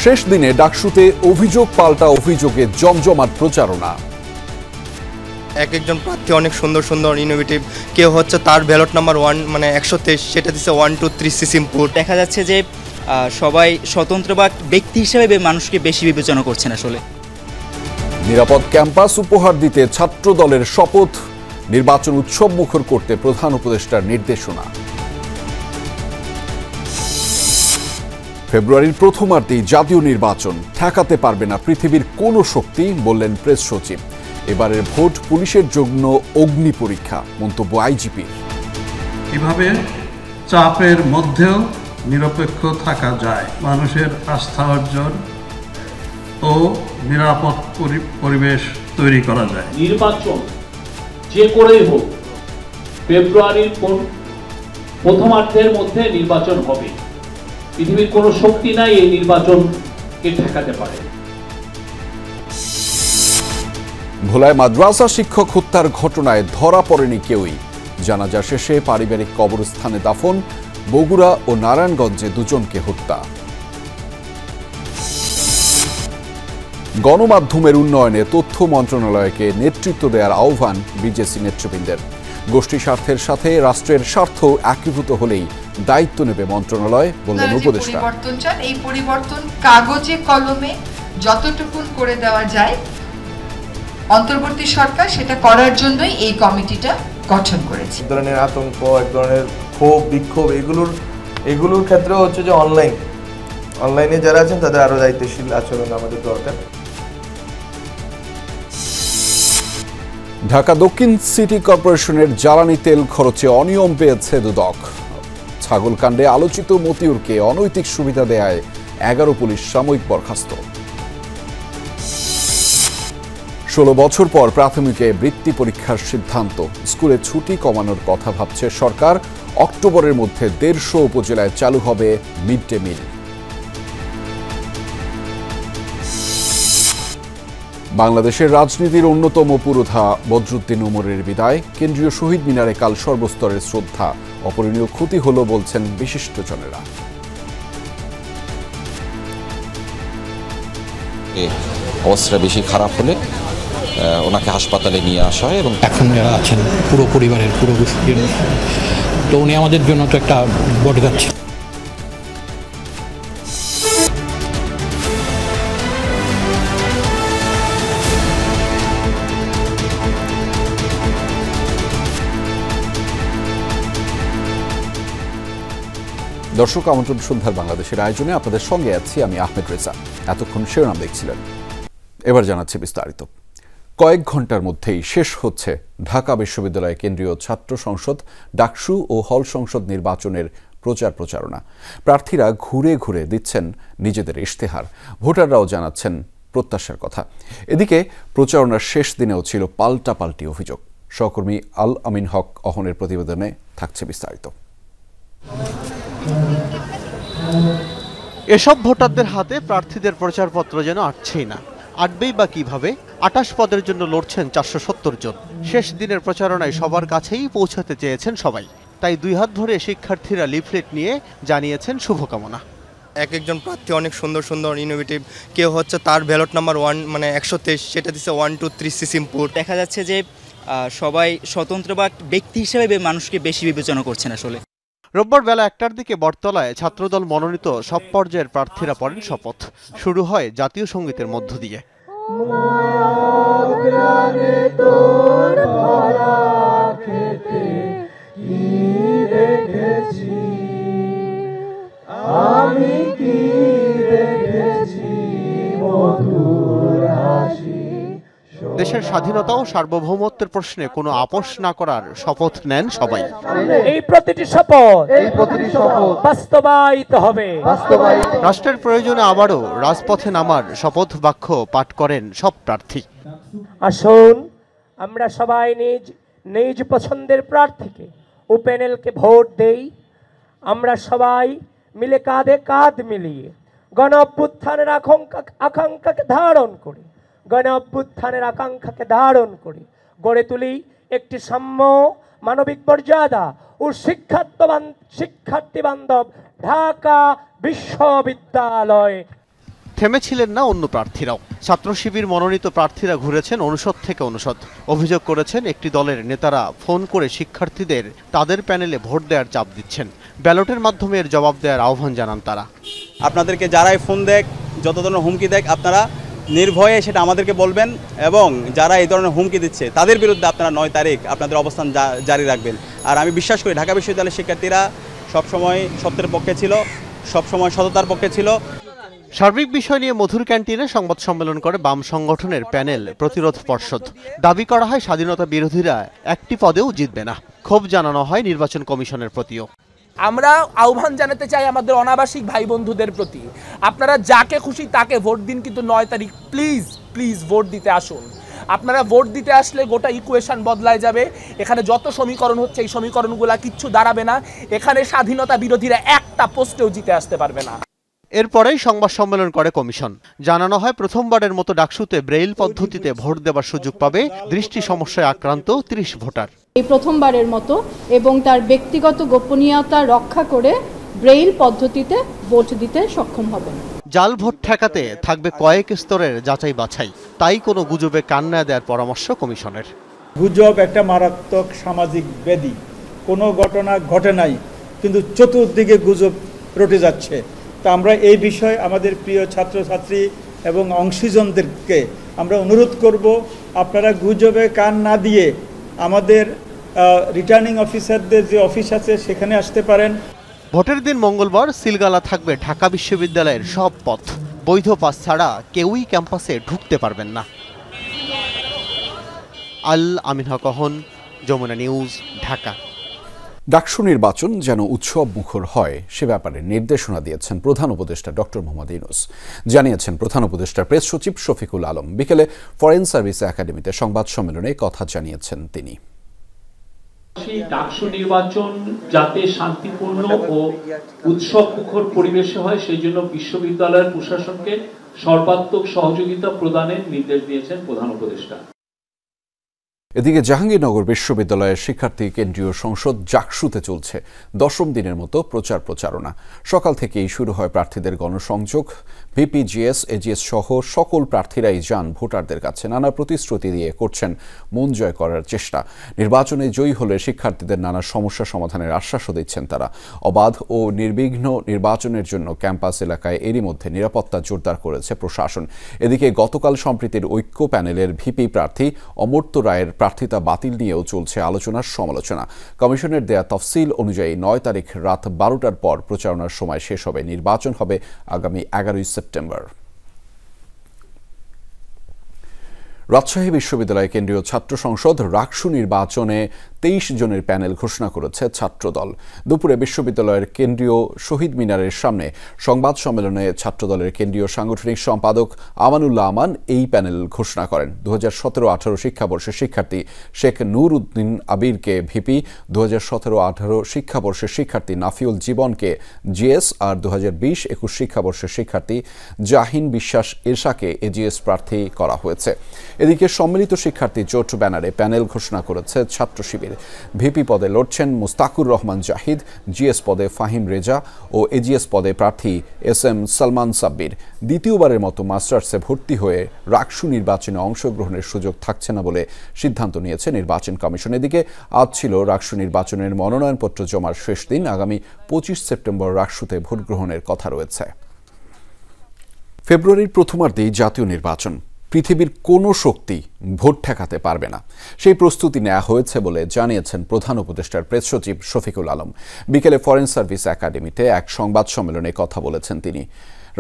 শেষ দিনে ডাকসুতে অভিযোগ পাল্টা অভিযোগে জমজমাট প্রচারণা। একজন প্রার্থী অনেক সুন্দর সুন্দর ইনোভেটিভ, কেউ হচ্ছে তার ব্যালট নাম্বার 1 মানে 123, সেটা দিচ্ছে 1 2 3 সিসিমপুর। দেখা যাচ্ছে যে সবাই স্বতন্ত্র বা ব্যক্তি হিসেবে মানুষকে বেশি বিবেচনা করছেন। আসলে নিরাপদ ক্যাম্পাস উপহার দিতে ছাত্র দলের শপথ, নির্বাচন উৎসব মুখর করতে প্রধান উপদেষ্টার নির্দেশনা। ফেব্রুয়ারির প্রথমার্ধেই জাতীয় নির্বাচন, ঠেকাতে পারবে না পৃথিবীর কোনো শক্তি, বললেন প্রেস সচিব। এবারের ভোট পুলিশের জন্য অগ্নি পরীক্ষা, মন্তব্য আইজিপির। কিভাবে চাপের মধ্যেও নিরপেক্ষ থাকা যায়, মানুষের আস্থা অর্জন ও নিরাপদ পরিবেশ তৈরি করা যায়। নির্বাচন যে করেই হোক ফেব্রুয়ারির প্রথমার্ধের মধ্যে নির্বাচন হবে। পৃথিবীর কোনো শক্তি নাই এই নির্বাচনকে ঠেকাতে পারে। ভোলায় মাদ্রাসা শিক্ষক হত্যার ঘটনায় ধরা পড়েনি কেউই। জানাজা শেষে পারিবারিক কবরস্থানে দাফন। বগুড়া ও নারায়ণগঞ্জে দুজনকে হত্যা। গণমাধ্যমের উন্নয়নে তথ্য মন্ত্রণালয়কে নেতৃত্ব দেওয়ার আহ্বান বিজেসি নেতৃবৃন্দের। গোষ্ঠী স্বার্থের সাথে রাষ্ট্রের স্বার্থ একীভূত হলেই দায়িত্ব নেবে মন্ত্রণালয়, বললেন উপদেষ্টা। পরিবর্তন চান, এই পরিবর্তন কাগজে কলমে যতটুকু করে দেওয়া যায় অন্তর্বর্তী সরকার সেটা করার জন্যই এই কমিটিটা গঠন করেছে। এক ধরনের আতঙ্ক, এক ধরনের ক্ষোভ বিক্ষোভ, এগুলোর ক্ষেত্রে হচ্ছে যে অনলাইনে যারা আছেন তাদের আরো দায়িত্বশীল আচরণ আমাদের দরকার। ঢাকা দক্ষিণ সিটি কর্পোরেশনের জ্বালানি তেল খরচে অনিয়ম পেয়েছে দুদক। ছাগলকাণ্ডে আলোচিত মতিউরকে অনৈতিক সুবিধা দেয়ায় 11 পুলিশ সাময়িক বরখাস্ত। 16 বছর পর প্রাথমিকে বৃত্তি পরীক্ষার সিদ্ধান্ত। স্কুলে ছুটি কমানোর কথা ভাবছে সরকার। অক্টোবরের মধ্যে 150 উপজেলায় চালু হবে মিড ডে মিল। বাংলাদেশের রাজনীতির অন্যতম পুরোধা বদরুদ্দিন উমরের বিদায়। কেন্দ্রীয় শহীদ মিনারে কাল সর্বস্তরের শ্রদ্ধা। অপূরণীয় ক্ষতি হলো বলছেন বিশিষ্টজনেরা। অবস্থা বেশি খারাপ হলে ওনাকে হাসপাতালে নিয়ে আসা হয় এবং এখন যারা আছেন পুরো পরিবারের পুরো গোষ্ঠীর, তো উনি আমাদের জন্য তো একটা বটগাছ। দর্শক, আমন্ত্রণ সন্ধ্যার বাংলাদেশের আয়োজনে আপনাদের সঙ্গে আছি আমি আহমেদ রেজা। এতক্ষণ শিরোনাম দেখছিলেন, এবার জানাচ্ছি বিস্তারিত। কয়েক ঘন্টার মধ্যেই শেষ হচ্ছে ঢাকা বিশ্ববিদ্যালয় কেন্দ্রীয় ছাত্র সংসদ, ডাকসু ও হল সংসদ নির্বাচনের প্রচারণা। প্রার্থীরা ঘুরে ঘুরে দিচ্ছেন নিজেদের ইশতেহার, ভোটাররাও জানাচ্ছেন প্রত্যাশার কথা। এদিকে প্রচারণার শেষ দিনেও ছিল পাল্টাপাল্টি অভিযোগ। সহকর্মী আল আমিন হক অহনের প্রতিবেদনে থাকছে বিস্তারিত। এসব ভোটারদের হাতে প্রার্থীদের প্রচারপত্র যেন আটছেই না। আটবেই বা কিভাবে? 28 পদের জন্য লড়ছেন 470 জন। শেষ দিনের প্রচারণায় সবার কাছেই পৌঁছাতে চেয়েছেন সবাই, তাই 2 হাত ভরে শিক্ষার্থীরা লিফলেট নিয়ে জানিয়েছেন শুভকামনা। একজন প্রার্থী অনেক সুন্দর সুন্দর ইনোভেটিভ, কেউ হচ্ছে তার ব্যালট নাম্বার 1 মানে 123, সেটা দিচ্ছে 1 2 3 সিসিমপুর। দেখা যাচ্ছে যে সবাই স্বতন্ত্র বা ব্যক্তি হিসেবে মানুষকে বেশি বিবেচনা করছেন। আসলে রোববার বেলা 1টার দিকে বটতলায় ছাত্রদল মনোনীত সব পর্যায়ের প্রার্থীরা পড়েন শপথ। শুরু হয় জাতীয় সঙ্গীতের মধ্য দিয়ে। দেশের স্বাধীনতা ও সার্বভৌমত্বের প্রশ্নে কোনো আপোষ না করার শপথ নেন সবাই। এই প্রতিটি শপথ বাস্তবায়িত হবে। রাষ্ট্রের প্রয়োজনে আবারও রাজপথে নামার শপথ বাক্য পাঠ করেন সব প্রার্থী। আসুন আমরা সবাই নিজ নিজ পছন্দের প্রার্থীকে ও প্যানেলকে ভোট দেই। আমরা সবাই মিলে কাঁধে কাঁধ মিলিয়ে গণ অভ্যুত্থানের আকাঙ্ক্ষাকে ধারণ করি গড়ে তুলি একটি সাম্য, মানবিক মর্যাদা ও শিক্ষার্থী বান্ধব ঢাকা বিশ্ববিদ্যালয়। থেমেছিলেন না অন্য প্রার্থীরাও। ছাত্র শিবির মনোনীত প্রার্থীরা ঘুরেছেন অনুষদ থেকে অনুষদ। অভিযোগ করেছেন একটি দলের নেতারা ফোন করে শিক্ষার্থীদের তাদের প্যানেলে ভোট দেওয়ার চাপ দিচ্ছেন। ব্যালটের মাধ্যমে এর জবাব দেওয়ার আহ্বান জানান তারা। আপনাদেরকে যারাই ফোন দেয়, যত ধরনের হুমকি দেয়, আপনারা নির্ভয়ে সেটা আমাদেরকে বলবেন এবং যারা এই ধরনের হুমকি দিচ্ছে তাদের বিরুদ্ধে আপনারা 9 তারিখ আপনাদের অবস্থান জারি রাখবেন। আর আমি বিশ্বাস করি ঢাকা বিশ্ববিদ্যালয়ের শিক্ষার্থীরা সবসময় সত্যের পক্ষে ছিল, সবসময় সততার পক্ষে ছিল। সার্বিক বিষয় নিয়ে মধুর ক্যান্টিনে সংবাদ সম্মেলন করে বাম সংগঠনের প্যানেল প্রতিরোধ পর্ষদ। দাবি করা হয় স্বাধীনতা বিরোধীরা একটি পদেও জিতবে না। ক্ষোভ জানানো হয় নির্বাচন কমিশনের প্রতিও। আমরা আহ্বান জানাতে চাই আমাদের অনাবাসিক ভাই বন্ধুদের প্রতি, আপনারা যাকে খুশি তাকে ভোট দিন, কিন্তু 9 তারিখ প্লিজ প্লিজ ভোট দিতে আসুন। আপনারা ভোট দিতে আসলে গোটা ইকুয়েশন বদলায় যাবে। এখানে যত সমীকরণ হচ্ছে এই সমীকরণগুলো কিচ্ছু দাঁড়াবে না। এখানে স্বাধীনতা বিরোধীরা একটা পোস্টেও জিতে আসতে পারবে না। এরপরেই সংবাদ সম্মেলন করে কমিশন। জানানো হয় প্রথমবারের মতো ডাকসুতে ব্রেইল পদ্ধতিতে ভোট দেওয়ার সুযোগ পাবে দৃষ্টি সমস্যায় আক্রান্ত 30 ভোটার। এই প্রথমবারের মতো এবং তার ব্যক্তিগত গোপনীয়তা রক্ষা করে ব্রেইল পদ্ধতিতে ভোট দিতে সক্ষম হবেন। জাল ভোট ঠেকাতে থাকবে কয়েক স্তরের যাচাই বাছাই। তাই কোনো গুজবে কান না দেওয়ার পরামর্শ কমিশনের। গুজব একটা মারাত্মক সামাজিক ব্যাধি। কোনো ঘটনা ঘটে নাই, কিন্তু চতুর্দিকে গুজব রটে যাচ্ছে। তা আমরা এই বিষয়ে আমাদের প্রিয় ছাত্রছাত্রী এবং অংশীজনদেরকে আমরা অনুরোধ করব, আপনারা গুজবে কান না দিয়ে আমাদের রিটার্নিং অফিসারদের যে অফিস আছে সেখানে আসতে পারেন। ভোটের দিন মঙ্গলবার সিলগালা থাকবে ঢাকা বিশ্ববিদ্যালয়ের সব পথ। বৈধ পাস ছাড়া কেউই ক্যাম্পাসে ঢুকতে পারবেন না। আল আমিন হক, যমুনা নিউজ, ঢাকা। ডাকসু নির্বাচন যেন উৎসব মুখর হয় সে ব্যাপারে নির্দেশনা দিয়েছেন প্রধান উপদেষ্টা ডক্টর মোহাম্মদ ইউনূস। জানিয়েছেন প্রধান উপদেষ্টার প্রেস সচিব শফিকুল আলম। বিকেলে ফরেন সার্ভিস একাডেমিতে সংবাদ সম্মেলনে কথা জানিয়েছেন তিনি। ডাকসু নির্বাচন যাতে শান্তিপূর্ণ ও উৎসব মুখর পরিবেশে হয় সেই জন্য বিশ্ববিদ্যালয়ের প্রশাসনকে সর্বাত্মক সহযোগিতা প্রদানের নির্দেশ দিয়েছেন প্রধান উপদেষ্টা। এদিকে জাহাঙ্গীরনগর বিশ্ববিদ্যালয়ের শিক্ষার্থী কেন্দ্রীয় সংসদ জাকসুতে চলছে 10ম দিনের মতো প্রচারণা। সকাল থেকেই শুরু হয় প্রার্থীদের গণসংযোগ। ভিপি, জিএস, এজিএস সহ সকল প্রার্থীরাই যান ভোটারদের কাছে। নানা প্রতিশ্রুতি দিয়ে করছেন মন জয় করার চেষ্টা। নির্বাচনে জয়ী হলে শিক্ষার্থীদের নানা সমস্যা সমাধানের আশ্বাসও দিচ্ছেন তারা। অবাধ ও নির্বিঘ্ন নির্বাচনের জন্য ক্যাম্পাস এলাকায় এরই মধ্যে নিরাপত্তা জোরদার করেছে প্রশাসন। এদিকে গতকাল সম্প্রীতির ঐক্য প্যানেলের ভিপি প্রার্থী অমর্ত্য রায়ের প্রার্থিতা বাতিল নিয়েও চলছে আলোচনার সমালোচনা। কমিশনের দেয়া তফসিল অনুযায়ী 9 তারিখ রাত 12টার পর প্রচারণার সময় শেষ হবে। নির্বাচন হবে আগামী 11 সেপ্টেম্বর। রাজশাহী বিশ্ববিদ্যালয় কেন্দ্রীয় ছাত্র সংসদ রাকসু নির্বাচনে 23 জনের প্যানেল ঘোষণা করেছে ছাত্রদল। দুপুরে বিশ্ববিদ্যালয়ের কেন্দ্রীয় শহীদ মিনারের সামনে সংবাদ সম্মেলনে ছাত্রদলের কেন্দ্রীয় সাংগঠনিক সম্পাদক আমানুল্লাহ আমান এই প্যানেল ঘোষণা করেন। 2017-18 শিক্ষাবর্ষের শিক্ষার্থী শেখ নূর উদ্দিন আবিরকে ভিপি, 2017-18 শিক্ষাবর্ষের শিক্ষার্থী নাফিউল জীবনকে জিএস আর 2020-21 শিক্ষাবর্ষের শিক্ষার্থী জাহিন বিশ্বাস এরশাকে এজিএস প্রার্থী করা হয়েছে। এদিকে সম্মিলিত শিক্ষার্থী জোট ব্যানারে প্যানেল ঘোষণা করেছে ছাত্র শিবির। ভিপি পদে লড়ছেন মুস্তাকুর রহমান জাহিদ, জিএস পদে ফাহিম রেজা ও এজিএস পদে প্রার্থী এসএম সালমান সাব্বির। দ্বিতীয়বারের মতো মাস্টার্সে ভর্তি হয়ে রাকসু নির্বাচনে অংশগ্রহণের সুযোগ থাকছে না বলে সিদ্ধান্ত নিয়েছে নির্বাচন কমিশন। এদিকে আজ ছিল রাকসু নির্বাচনের মনোনয়নপত্র জমার শেষ দিন। আগামী 25 সেপ্টেম্বর রাকসুতে ভোট গ্রহণের কথা রয়েছে। ফেব্রুয়ারির প্রথমার্ধেই জাতীয় নির্বাচন। পৃথিবীর কোনো শক্তি ভোট ঠেকাতে পারবে না, সেই প্রস্তুতি নেওয়া হয়েছে বলে জানিয়েছেন প্রধান উপদেষ্টার প্রেস সচিব শফিকুল আলম। বিকেলে ফরেন সার্ভিস একাডেমিতে এক সংবাদ সম্মেলনে কথা বলেছেন তিনি।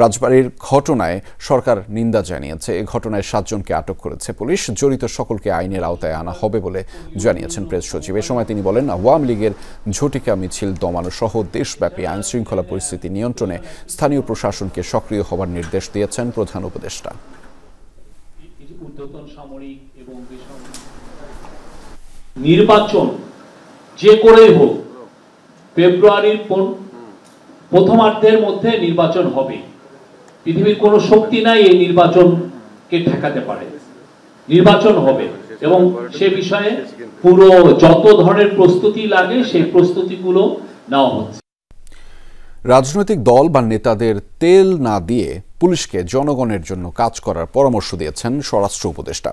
রাজবাড়ীর ঘটনায় সরকার নিন্দা জানিয়েছে। এ ঘটনায় 7 জনকে আটক করেছে পুলিশ। জড়িত সকলকে আইনের আওতায় আনা হবে বলে জানিয়েছেন প্রেস সচিব। এ সময় তিনি বলেন, আওয়ামী লীগের ঝটিকা মিছিল দমানো সহ দেশব্যাপী আইনশৃঙ্খলা পরিস্থিতি নিয়ন্ত্রণে স্থানীয় প্রশাসনকে সক্রিয় হবার নির্দেশ দিয়েছেন প্রধান উপদেষ্টা। নির্বাচন যে করেই হোক ফেব্রুয়ারির প্রথমার্ধের মধ্যে নির্বাচন হবে। পৃথিবীর কোনো শক্তি নাই এই নির্বাচনকে ঠেকাতে পারে। নির্বাচন হবে এবং সে বিষয়ে পুরো যত ধরনের প্রস্তুতি লাগে সেই প্রস্তুতিগুলো নেওয়া হচ্ছে। রাজনৈতিক দল বা নেতাদের তেল না দিয়ে পুলিশকে জনগণের জন্য কাজ করার পরামর্শ দিয়েছেন স্বরাষ্ট্র উপদেষ্টা।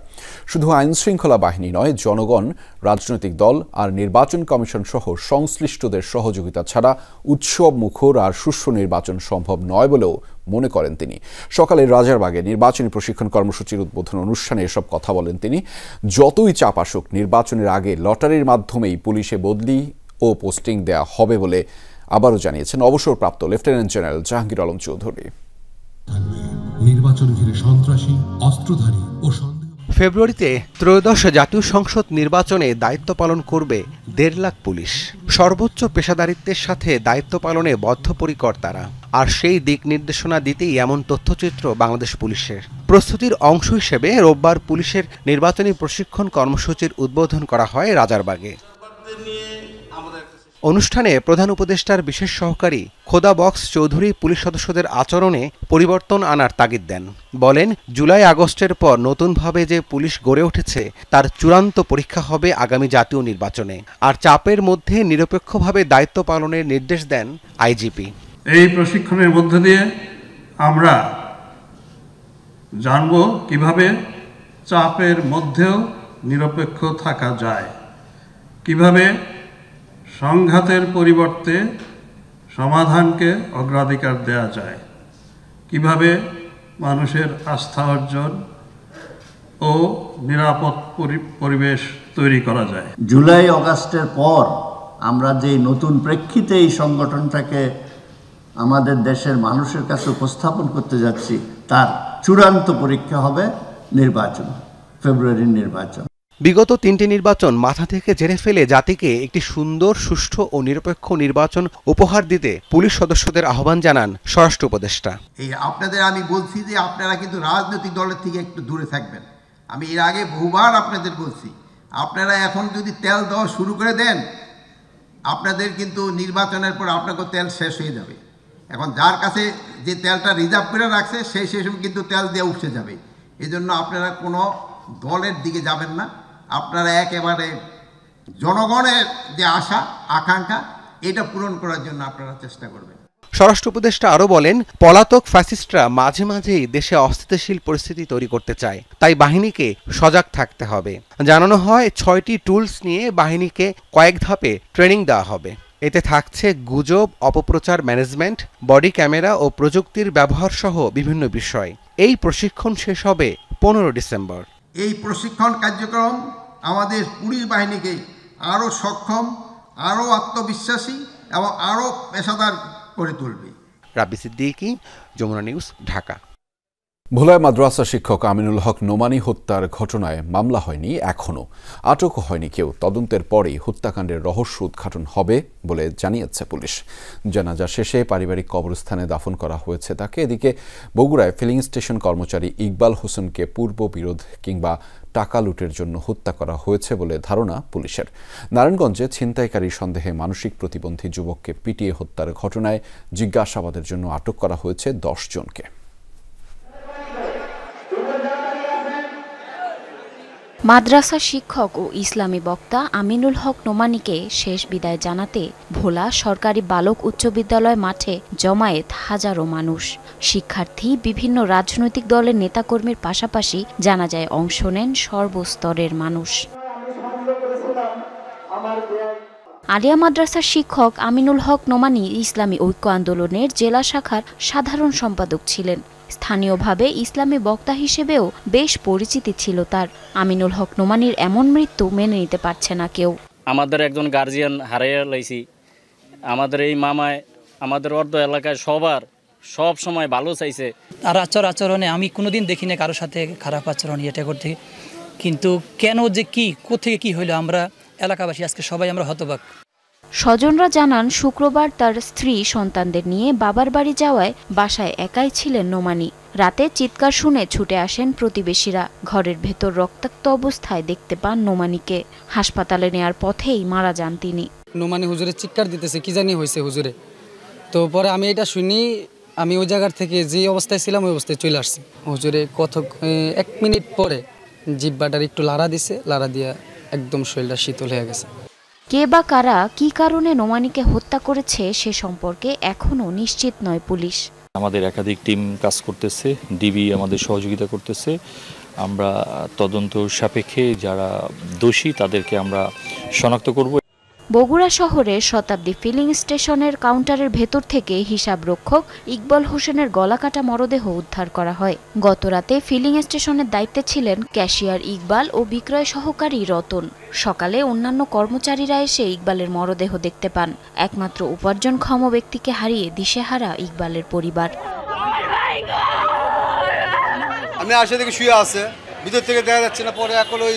শুধু আইনশৃঙ্খলা বাহিনী নয়, জনগণ, রাজনৈতিক দল আর নির্বাচন কমিশন সহ সংশ্লিষ্টদের সহযোগিতা ছাড়া উৎসব মুখর আর সুষ্ঠু নির্বাচন সম্ভব নয় বলেও মনে করেন তিনি। সকালে রাজারবাগে নির্বাচনী প্রশিক্ষণ কর্মসূচির উদ্বোধন অনুষ্ঠানে এসব কথা বলেন তিনি। যতই চাপ আসুক, নির্বাচনের আগে লটারির মাধ্যমেই পুলিশে বদলি ও পোস্টিং দেয়া হবে বলে আবারও জানিয়েছেন অবসরপ্রাপ্ত লেফটেন্যান্ট জেনারেল জাহাঙ্গীর আলম চৌধুরী। নির্বাচন ঘিরে সন্ত্রাসী, অস্ত্রধারী ও ফেব্রুয়ারিতে ত্রয়োদশ জাতীয় সংসদ নির্বাচনে দায়িত্ব পালন করবে 1.5 লাখ পুলিশ। সর্বোচ্চ পেশাদারিত্বের সাথে দায়িত্ব পালনে বদ্ধপরিকর তারা। আর সেই দিক নির্দেশনা দিতেই এমন তথ্যচিত্র বাংলাদেশ পুলিশের। প্রস্তুতির অংশ হিসেবে রোববার পুলিশের নির্বাচনী প্রশিক্ষণ কর্মসূচির উদ্বোধন করা হয় রাজারবাগে। অনুষ্ঠানে প্রধান উপদেষ্টার বিশেষ সহকারী খোদা বক্স চৌধুরী পুলিশ সদস্যদের আচরণে পরিবর্তন আনার তাগিদ দেন। বলেন, জুলাই আগস্টের পর নতুনভাবে যে পুলিশ গড়ে উঠেছে তার চূড়ান্ত পরীক্ষা হবে আগামী জাতীয় নির্বাচনে। আর চাপের মধ্যে নিরপেক্ষভাবে দায়িত্ব পালনের নির্দেশ দেন আইজিপি। এই প্রশিক্ষণের মধ্য দিয়ে আমরা জানব কিভাবে চাপের মধ্যেও নিরপেক্ষ থাকা যায়, কিভাবে সংঘাতের পরিবর্তে সমাধানকে অগ্রাধিকার দেওয়া যায়, কিভাবে মানুষের আস্থা অর্জন ও নিরাপদ পরিবেশ তৈরি করা যায়। জুলাই আগস্টের পর আমরা যে নতুন প্রেক্ষিতে এই সংগঠনটাকে আমাদের দেশের মানুষের কাছে উপস্থাপন করতে যাচ্ছি, তার চূড়ান্ত পরীক্ষা হবে নির্বাচন, ফেব্রুয়ারির নির্বাচন। বিগত 3টি নির্বাচন মাথা থেকে ঝেড়ে ফেলে জাতিকে একটি সুন্দর, সুষ্ঠু ও নিরপেক্ষ নির্বাচন উপহার দিতে পুলিশ সদস্যদের আহ্বান জানান স্বরাষ্ট্র উপদেষ্টা। এই আপনাদের আমি বলছি যে আপনারা কিন্তু রাজনৈতিক দলের থেকে একটু দূরে থাকবেন। আমি এর আগে বহুবার আপনাদের বলছি, আপনারা এখন যদি তেল দেওয়া শুরু করে দেন, আপনাদের কিন্তু নির্বাচনের পর আপনাকে তেল শেষ হয়ে যাবে। এখন যার কাছে যে তেলটা রিজার্ভ করে রাখছে সেই সময় কিন্তু তেল দিয়ে উঠে যাবে। এজন্য আপনারা কোনো দলের দিকে যাবেন না, আপনারা একেবারে জনগণের যে আশা আকাঙ্ক্ষা এটা পূরণ করার জন্য আপনারা চেষ্টা করবেন। স্বরাষ্ট্র উপদেষ্টা আরও বলেন, পলাতক ফ্যাসিস্টরা মাঝে মাঝেই দেশে অস্থিতিশীল পরিস্থিতি তৈরি করতে চায়, তাই বাহিনীকে সজাগ থাকতে হবে। জানানো হয় 6টি টুলস নিয়ে বাহিনীকে কয়েক ধাপে ট্রেনিং দেওয়া হবে। এতে থাকছে গুজব, অপপ্রচার ম্যানেজমেন্ট, বডি ক্যামেরা ও প্রযুক্তির ব্যবহার সহ বিভিন্ন বিষয়। এই প্রশিক্ষণ শেষ হবে 15 ডিসেম্বর। এই প্রশিক্ষণ কার্যক্রম আমাদের পুলিশ বাহিনীকে আরও সক্ষম, আরও আত্মবিশ্বাসী এবং আরও পেশাদার করে তুলবে। রাব্বি সিদ্দিকী, যমুনা নিউজ, ঢাকা। ভোলায় মাদ্রাসা শিক্ষক আমিনুল হক নোমানী হত্যার ঘটনায় মামলা হয়নি, এখনও আটকও হয়নি কেউ। তদন্তের পরেই হত্যাকাণ্ডের রহস্য উদ্ঘাটন হবে বলে জানিয়েছে পুলিশ। জানাজা শেষে পারিবারিক কবরস্থানে দাফন করা হয়েছে তাকে। এদিকে বগুড়ায় ফিলিং স্টেশন কর্মচারী ইকবাল হোসেনকে পূর্ব বিরোধ কিংবা টাকা লুটের জন্য হত্যা করা হয়েছে বলে ধারণা পুলিশের। নারায়ণগঞ্জে ছিনতাইকারী সন্দেহে মানসিক প্রতিবন্ধী যুবককে পিটিয়ে হত্যার ঘটনায় জিজ্ঞাসাবাদের জন্য আটক করা হয়েছে 10 জনকে। মাদ্রাসা শিক্ষক ও ইসলামী বক্তা আমিনুল হক নোমানীকে শেষ বিদায় জানাতে ভোলা সরকারি বালক উচ্চ বিদ্যালয় মাঠে জমায়েত হাজারো মানুষ। শিক্ষার্থী, বিভিন্ন রাজনৈতিক দলের নেতাকর্মীর পাশাপাশি জানাজায় অংশ নেন সর্বস্তরের মানুষ। আলিয়া মাদ্রাসার শিক্ষক আমিনুল হক নোমানী ইসলামী ঐক্য আন্দোলনের জেলা শাখার সাধারণ সম্পাদক ছিলেন। স্থানীয়ভাবে ইসলামী বক্তা হিসেবেও বেশ পরিচিতি ছিল তার। আমিনুল হক নোমানীর এমন মৃত্যু মেনে নিতে পারছে না কেউ। আমাদের একজন গার্জিয়ান হারাইয়া লাইছি। আমাদের এই মামায় আমাদের অর্ধ এলাকায় সব সময় ভালো চাইছে। তার আচরণে আমি কোনোদিন দেখি না কারোর সাথে খারাপ আচরণ এটা করতে, কিন্তু কেন যে কি কোথেকে কি হইলো আমরা এলাকাবাসী আজকে সবাই আমরা হতবাক। স্বজনরা জানান, শুক্রবার তার স্ত্রী সন্তানদের নিয়ে বাবার বাড়ি যাওয়ায় বাসায় একাই ছিলেন নোমানী। রাতে চিৎকার শুনে ছুটে আসেন প্রতিবেশীরা। ঘরের ভেতর রক্তাক্ত অবস্থায় দেখতে পান নোমানীকে। হাসপাতালে নেয়ার পথেই মারা যান তিনি। নোমানী হুজুরে চিৎকার দিতেছে, কি জানি হয়েছে হুজুরে। তো পরে আমি এটা শুনি, আমি ওই জায়গার থেকে যে অবস্থায় ছিলাম ওই অবস্থায় চলে আসছি। হুজুরে 1 মিনিট পরে জিব্বাটার একটু লাড়া দিছে, লাড়া দিয়া একদম শরীরটা শীতল হয়ে গেছে। কে বা কারা কী কারণে নোমানীকে হত্যা করেছে সে সম্পর্কে এখনও নিশ্চিত নয় পুলিশ। আমাদের একাধিক টিম কাজ করতেছে, ডিবি আমাদের সহযোগিতা করতেছে। আমরা তদন্ত সাপেক্ষে যারা দোষী তাদেরকে আমরা শনাক্ত করব। বগুড়া শহরের শতাব্দী ফিলিং স্টেশনের কাউন্টারের ভেতর থেকে হিসাব রক্ষক ইকবাল হোসেনের গলাকাটা মরদেহ উদ্ধার করা হয়। গতরাতে ফিলিং স্টেশনের দায়িত্বে ছিলেন ক্যাশিয়ার ইকবাল ও বিক্রয় সহকারী রতন। সকালে অন্যান্য কর্মচারীরা এসে ইকবালের মরদেহ দেখতে পান। একমাত্র উপার্জনক্ষম ব্যক্তিকে হারিয়ে দিশেহারা ইকবালের পরিবার। আমি আসে দেখি শুয়ে আছে, ভিতর থেকে দেখা যাচ্ছে না, পরে এখন ওই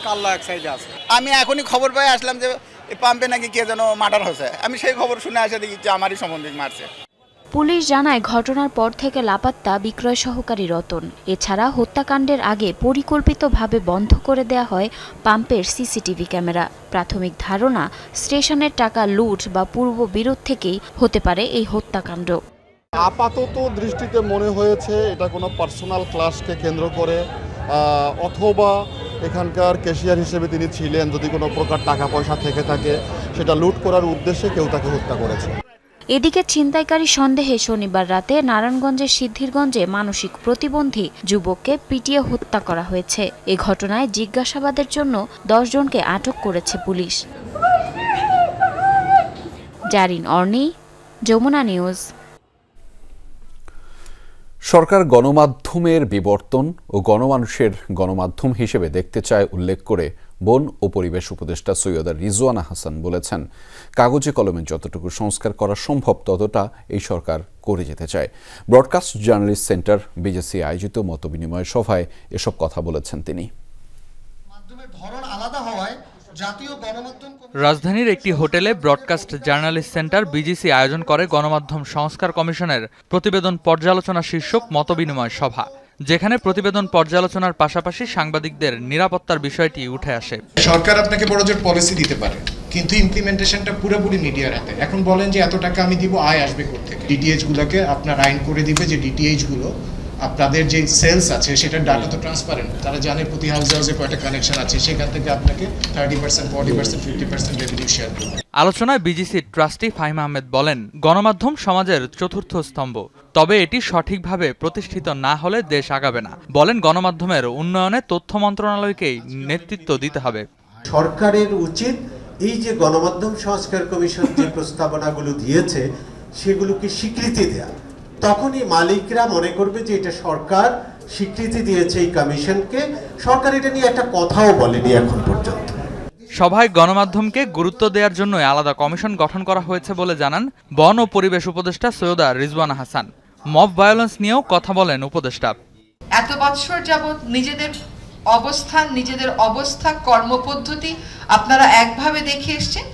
কাল্লা এক সাইডে আছে। আমি এখনই খবর পাই আসলাম যে পাম্পে নাকি কে যেন মার্ডার হয়েছে। আমি সেই খবর শুনে আসে দেখি যে আমারই সম্বন্ধে মারছে। পুলিশ জানায় ঘটনার পর থেকে লাপাত্তা বিক্রয় সহকারী রতন। এছাড়া হত্যাকাণ্ডের আগে পরিকল্পিতভাবে বন্ধ করে দেয়া হয় পাম্পের সিসিটিভি ক্যামেরা। প্রাথমিক ধারণা স্টেশনের টাকা লুট বা পূর্ব বিরোধ থেকেই হতে পারে এই হত্যাকাণ্ড। আপাতত দৃষ্টিতে মনে হয়েছে এটা কোনো পার্সোনাল ক্লাসকে কেন্দ্র করে, অথবা এখানকার ক্যাশিয়ার হিসেবে তিনি ছিলেন, যদি কোনো প্রকার টাকা পয়সা থেকে থাকে সেটা লুট করার উদ্দেশ্যে কেউ তাকে হত্যা করেছে। এদিকে ছিনতাইকারী সন্দেহে শনিবার রাতে নারায়ণগঞ্জের সিদ্ধিরগঞ্জে মানসিক প্রতিবন্ধী যুবককে পিটিয়ে হত্যা করা হয়েছে। এ ঘটনায় জিজ্ঞাসাবাদের জন্য 10 জনকে আটক করেছে পুলিশ। জারিন অর্নি, যমুনা নিউজ। সরকার গণমাধ্যমের বিবর্তন ও গণমানুষের গণমাধ্যম হিসেবে দেখতে চায় উল্লেখ করে বন ও পরিবেশ উপদেষ্টা সৈয়দা রিজওয়ানা হাসান বলেছেন, কাগজে কলমে যতটুকু সংস্কার করা সম্ভব ততটা এই সরকার করে যেতে চায়। ব্রডকাস্ট জার্নালিস্ট সেন্টার বিজেসি আয়োজিত মতবিনিময় সভায় এসব কথা বলেছেন তিনি। রাজধানীর একটি হোটেলে ব্রডকাস্ট জার্নালিস্ট সেন্টার বিজিসি আয়োজন করে গণমাধ্যম সংস্কার কমিশনের প্রতিবেদন পর্যালোচনা শীর্ষক মতবিনিময় সভা, যেখানে প্রতিবেদন পর্যালোচনার পাশাপাশি সাংবাদিকদের নিরাপত্তার বিষয়টি উঠে আসে। সরকার আপনাকে বড় জোর পলিসি দিতে পারে, কিন্তু ইমপ্লিমেন্টেশনটা পুরোপুরি মিডিয়ার হাতে। এখন বলেন যে এত টাকা আমি দিব, আয় আসবে কোত্থেকে? ডিটিএইচ গুলোকে আপনার আইন করে দিবে যে ডিটিএইচ গুলো আপনাদের যে সেলস আছে সেটার ডাটা তো ট্রান্সপারেন্ট, তারা জানে প্রতি হাউসে হাউসে কয়টা কানেকশন আছে, সেখান থেকে আপনাকে 30%, 40%, 50% রেভিনিউ শেয়ার করবে। আলোচনায় বিজিসির ট্রাস্টি ফাহিম আহমেদ বলেন, গণমাধ্যম সমাজের চতুর্থ স্তম্ভ, তবে এটি সঠিকভাবে প্রতিষ্ঠিত না হলে দেশ আগাবে না। বলেন, গণমাধ্যমের উন্নয়নে তথ্য মন্ত্রণালয়কেই নেতৃত্ব দিতে হবে। সরকারের উচিত এই যে গণমাধ্যম সংস্কার কমিশন যে প্রস্তাবনাগুলো দিয়েছে সেগুলোকে স্বীকৃতি দেয়া। তখনই মালিকরা মনে করবে যে এটা সরকার স্বীকৃতি দিয়েছে এই কমিশনকে। সরকার এটা নিয়ে একটা কথাও বলেনি এখন পর্যন্ত। সভায় গণমাধ্যমকে গুরুত্ব দেওয়ার জন্য আলাদা কমিশন গঠন করা হয়েছে বলে জানান বন ও পরিবেশ উপদেষ্টা সৈয়দা রিজওয়ানা হাসান। মব ভায়োলেন্স নিয়েও কথা বলেন উপদেষ্টা। এত বছর যাবৎ নিজেদের অবস্থান, নিজেদের অবস্থা, কর্মপদ্ধতি আপনারা একভাবে দেখে এসছেন।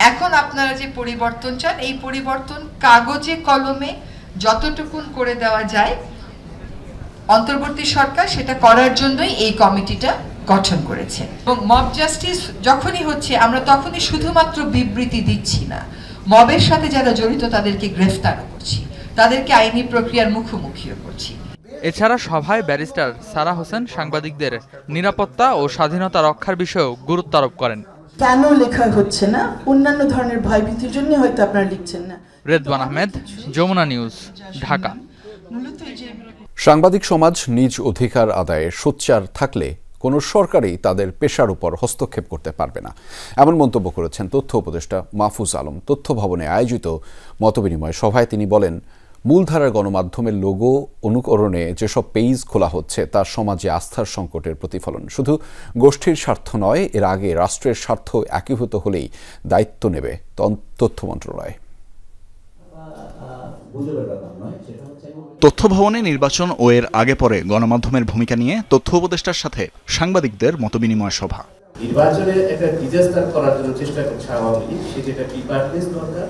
এখন আপনারা যে পরিবর্তন চান, এই পরিবর্তন কাগজে কলমে যতটুকুন করে দেওয়া যায় অন্তর্বর্তী সরকার সেটা করার জন্যই এই কমিটিটা গঠন করেছে। এবং মব জাস্টিস যখনই হচ্ছে আমরা তখনই শুধুমাত্র বিবৃতি দিচ্ছি না, মবের সাথে যারা জড়িত তাদেরকে গ্রেফতারও করছি, তাদেরকে আইনি প্রক্রিয়ার মুখোমুখিও করছি। এছাড়া সভায় ব্যারিস্টার সারা হোসেন সাংবাদিকদের নিরাপত্তা ও স্বাধীনতা রক্ষার বিষয়েও গুরুত্ব আরোপ করেন। কেন লেখা হচ্ছে না? অন্যান্য ধরনের ভয়ভীতির জন্য হয়তো আপনারা লিখছেন না। রেদওয়ান আহমেদ, যমুনা নিউজ, ঢাকা। সাংবাদিক সমাজ নিজ অধিকার আদায়ে সোচ্চার থাকলে কোনো সরকারই তাদের পেশার উপর হস্তক্ষেপ করতে পারবে না, এমন মন্তব্য করেছেন তথ্য উপদেষ্টা মাহফুজ আলম। তথ্য ভবনে আয়োজিত মতবিনিময় সভায় তিনি বলেন, মূলধারার গণমাধ্যমের লোগো অনুকরণে যেসব পেজ খোলা হচ্ছে তা সমাজে আস্থার সংকটের প্রতিফলন। শুধু গোষ্ঠীর স্বার্থ নয়, এর আগে রাষ্ট্রের স্বার্থ একীভূত হলেই দায়িত্ব নেবে তথ্য মন্ত্রণালয়। তথ্য ভবনে নির্বাচন ও এর আগে পরে গণমাধ্যমের ভূমিকা নিয়ে তথ্য উপদেষ্টার সাথে সাংবাদিকদের মতবিনিময় সভা। নির্বাচনে একটা ডিজাস্টার করার জন্য চেষ্টা করছে আওয়ামী লীগ, সেটা প্রিপারেশন দরকার।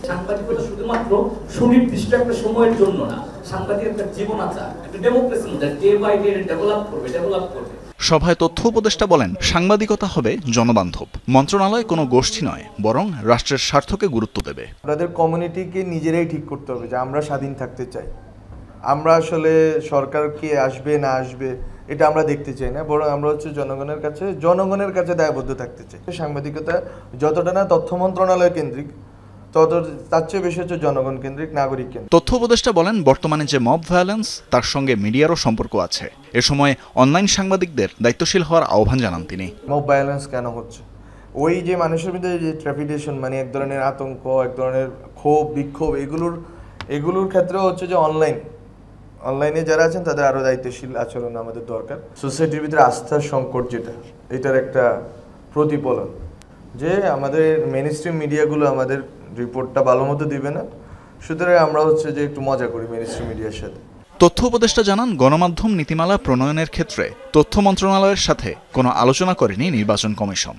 সাংবাদিকতা শুধুমাত্র সুনির্দিষ্ট একটা সময়ের জন্য না, সাংবাদিক একটা জীবন আছে, একটা democracy day by day develop করবে। সভায় তথ্য উপদেষ্টা বলেন, সাংবাদিকতা হবে জনবান্ধব। মন্ত্রণালয় কোনো গোষ্ঠী নয়, বরং রাষ্ট্রের স্বার্থকে গুরুত্ব দেবে। আমাদের কমিউনিটিকে নিজেরাই ঠিক করতে হবে যে আমরা স্বাধীন থাকতে চাই, আমরা আসলে সরকার কে আসবে না আসবে এটা আমরা দেখতে চাই না, বরং আমরা হচ্ছে জনগণের কাছে দায়বদ্ধ থাকতে চাই। সাংবাদিকতা যতটা না তথ্য মন্ত্রণালয় কেন্দ্রিক, তার চেয়ে বেশি হচ্ছে জনগণ কেন্দ্রিক, নাগরিক কেন্দ্রিক। তথ্য উপদেষ্টা বলেন, বর্তমানে যে মব ভায়োলেন্স তার সঙ্গে মিডিয়ারও সম্পর্ক আছে। এ সময় অনলাইন সাংবাদিকদের দায়িত্বশীল হওয়ার আহ্বান জানান তিনি। মব ভায়োলেন্স কেন হচ্ছে? ওই যে মানুষের মধ্যে যে ট্র্যাপিডেশন, মানে এক ধরনের আতঙ্ক, এক ধরনের ক্ষোভ বিক্ষোভ, এগুলোর ক্ষেত্রেও হচ্ছে যে অনলাইনে যারা আছেন তাদের আরও দায়িত্বশীল আচরণ আমাদের দরকার। সোসাইটির ভিতরে আস্থার সংকট যেটা, এটার একটা প্রতিফলন যে আমাদের মেইনস্ট্রিম মিডিয়াগুলো আমাদের রিপোর্টটা ভালো মতো দিবে না, সুতরাং আমরা হচ্ছে যে একটু মজা করি মেইনস্ট্রিম মিডিয়ার সাথে। তথ্য উপদেষ্টা জানান, গণমাধ্যম নীতিমালা প্রণয়নের ক্ষেত্রে তথ্য মন্ত্রণালয়ের সাথে কোনো আলোচনা করেনি নির্বাচন কমিশন।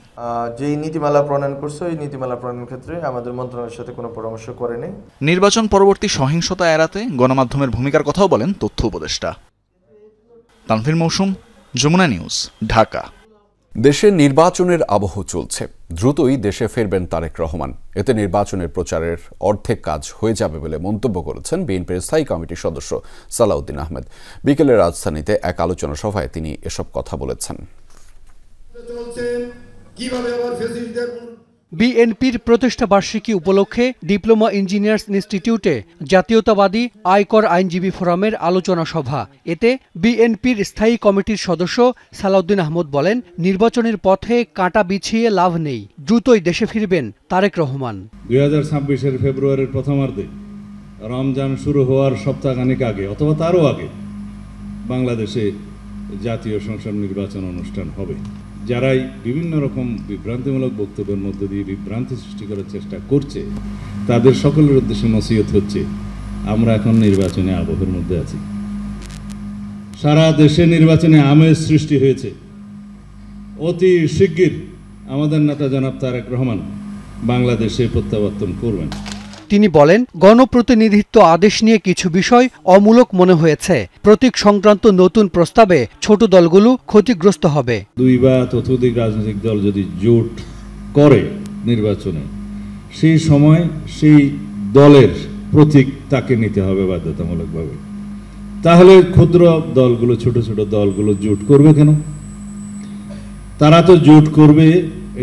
যেই নীতিমালা প্রণয়ন করছে ওই নীতিমালা প্রণয়নের ক্ষেত্রে আমাদের মন্ত্রণালয়ের সাথে কোনো পরামর্শ করেনি। নির্বাচন পরবর্তী সহিংসতা এড়াতে গণমাধ্যমের ভূমিকার কথাও বলেন তথ্য উপদেষ্টা। তানভীর মৌসুম, যমুনা নিউজ, ঢাকা। দেশে নির্বাচনের আবহ চলছে, দ্রুতই দেশে ফিরবেন তারেক রহমান। এতে নির্বাচনের প্রচারের অর্ধেক কাজ হয়ে যাবে বলে মন্তব্য করেছেন বিএনপির স্থায়ী কমিটির সদস্য সালাউদ্দিন আহমেদ। বিকেলে রাজধানীতে এক আলোচনা সভায় তিনি এসব কথা বলেছেন। বিএনপির প্রতিষ্ঠা বার্ষিকী উপলক্ষে ডিপ্লোমা ইঞ্জিনিয়ার্স ইনস্টিটিউটে জাতীয়তাবাদী আয়কর আইনজীবী ফোরামের আলোচনা সভা। এতে বিএনপির স্থায়ী কমিটির সদস্য সালাউদ্দিন আহমেদ বলেন, নির্বাচনের পথে কাঁটা বিছিয়ে লাভ নেই, দ্রুতই দেশে ফিরবেন তারেক রহমান। 2026-এর ফেব্রুয়ারির প্রথমার্ধে রমজান শুরু হওয়ার সপ্তাহখানেক আগে অথবা তারও আগে বাংলাদেশে জাতীয় সংসদ নির্বাচন অনুষ্ঠান হবে। যারাই বিভিন্ন রকম বিভ্রান্তিমূলক বক্তব্যের মধ্য দিয়ে বিভ্রান্তি সৃষ্টি করার চেষ্টা করছে, তাদের সকলের উদ্দেশ্যে নসিহত হচ্ছে, আমরা এখন নির্বাচনে আবহের মধ্যে আছি। সারা দেশে নির্বাচনে আমেজ সৃষ্টি হয়েছে। অতি শিগগির আমাদের নেতা জনাব তারেক রহমান বাংলাদেশে প্রত্যাবর্তন করবেন। তিনি বলেন, গণপ্রতিনিধিত্ব আদেশ নিয়ে কিছু বিষয় অমূলক মনে হয়েছে। প্রতীক সংক্রান্ত নতুন প্রস্তাবে ছোট দলগুলো ক্ষতিগ্রস্ত হবে। 2 বা ততোধিক রাজনৈতিক দল যদি জোট করে নির্বাচনে, সেই সময় সেই দলের প্রতীক তাকে নিতে হবে বাধ্যতামূলকভাবে। তাহলে ক্ষুদ্র দলগুলো, ছোট ছোট দলগুলো জোট করবে কেন? তারা তো জোট করবে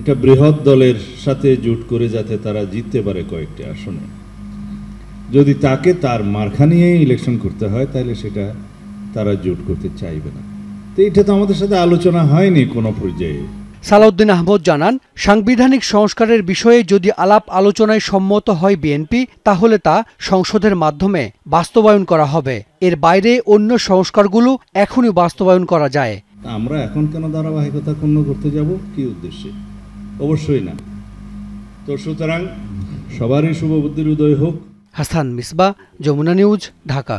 এটা বৃহৎ দলের সাথে জোট করে যাতে তারা জিততে পারে কয়েকটি আসনে। যদি তাকে তার মার্কা নিয়ে ইলেকশন করতে হয় তাহলে সেটা তারা জোট করতে চাইবে না। তো এটা তো আমাদের সাথে আলোচনা হয়নি কোনো পর্যায়ে। সালাউদ্দিন আহমেদ জানান, সাংবিধানিক সংস্কারের বিষয়ে যদি আলাপ আলোচনায় সম্মত হয় বিএনপি, তাহলে তা সংসদের মাধ্যমে বাস্তবায়ন করা হবে। এর বাইরে অন্য সংস্কারগুলো এখনই বাস্তবায়ন করা যায়। আমরা এখন কেন ধারাবাহিকতা পূর্ণ করতে যাব? কি উদ্দেশ্যে? অবশ্যই না। তো সুতরাং সবারই শুভবুদ্ধির উদয় হোক। হাসান মিসবা, যমুনা নিউজ, ঢাকা।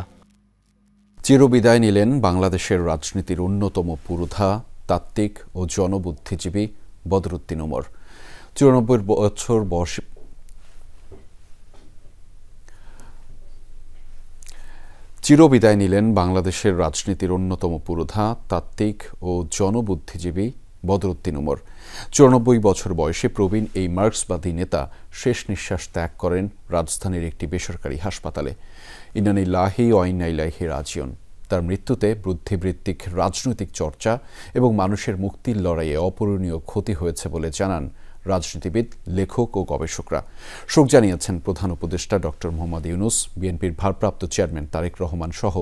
চিরবিদায় নিলেন বাংলাদেশের রাজনীতির অন্যতম পুরোধা, তাত্ত্বিক ও জনবুদ্ধিজীবী বদরুদ্দিন উমর। 94 বছর বয়সী চিরবিদায় নিলেন বাংলাদেশের রাজনীতির অন্যতম পুরোধা, তাত্ত্বিক ও জনবুদ্ধিজীবী বদরুদ্দিন উমর। 94 বছর বয়সে প্রবীণ এই মার্ক্সবাদী নেতা শেষ নিঃশ্বাস ত্যাগ করেন রাজধানীর একটি বেসরকারি হাসপাতালে। ইন্না লিল্লাহি ওয়া ইন্না ইলাইহি রাজিউন। তার মৃত্যুতে বুদ্ধিবৃত্তিক রাজনৈতিক চর্চা এবং মানুষের মুক্তির লড়াইয়ে অপূরণীয় ক্ষতি হয়েছে বলে জানান রাজনীতিবিদ, লেখক ও গবেষকরা। শোক জানিয়েছেন প্রধান উপদেষ্টা ডক্টর মোহাম্মদ ইউনূস, বিএনপির ভারপ্রাপ্ত চেয়ারম্যান তারেক রহমান সহ